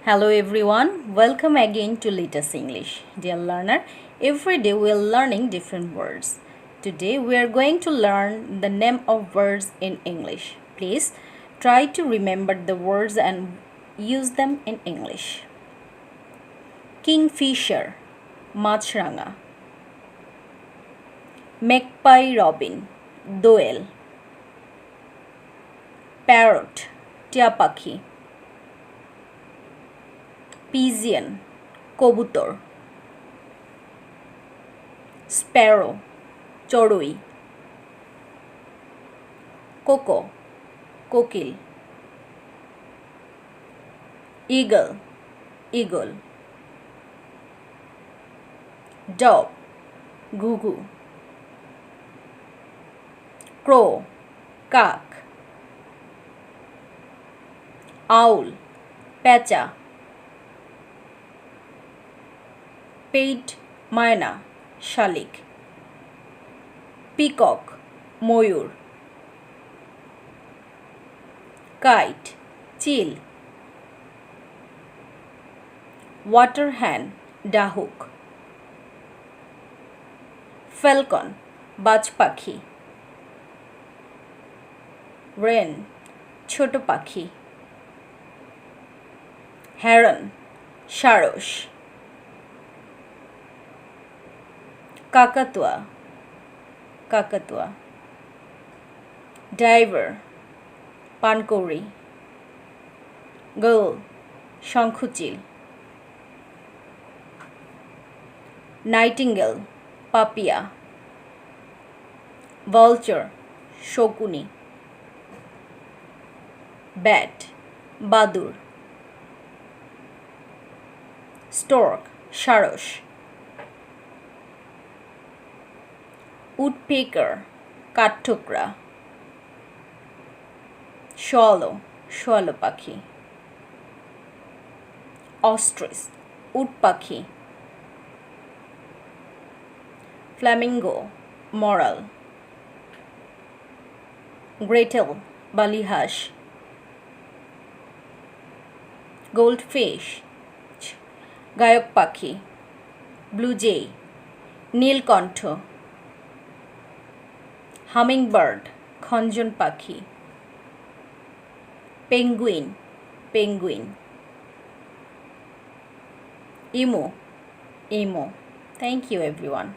Hello everyone, welcome again to Lita's English. Dear learner, every day we are learning different words. Today we are going to learn the name of words in English. Please try to remember the words and use them in English. Kingfisher, Machranga. Magpie Robin, Doel. Parrot, টিয়া পাখি. Pigeon, কবুতর. Sparrow, চড়ুই. Coco, কোকিল. Eagle, eagle. Dove, ঘুঘু. Crow, কাক. Owl, পেঁচা. Paid, ময়না, শালিক. Peacock, ময়ূর. Kite, চিল. Water hen, ডাহুক. Falcon, বাজ পাখি. Wren, ছোট পাখি. Heron, সারস. কাকাতুয়া, কাকাতুয়া. Diver, পানকৌড়ি. Gull, Shankhachil. Nightingale, Papiya. Vulture, Shakuni. Bat, বাদুড়. Stork, সারস. Woodpecker, কাঠঠোকরা. Swallow, শোয়ালো পাখি. Ostrich, উট পাখি. Flamingo, মরাল. Gretel, বালিহাঁস. Goldfish, গায়ক পাখি. Blue jay, নীলকণ্ঠ. Hummingbird, খঞ্জন পাখি. Penguin, penguin. Emu, emu. Thank you everyone.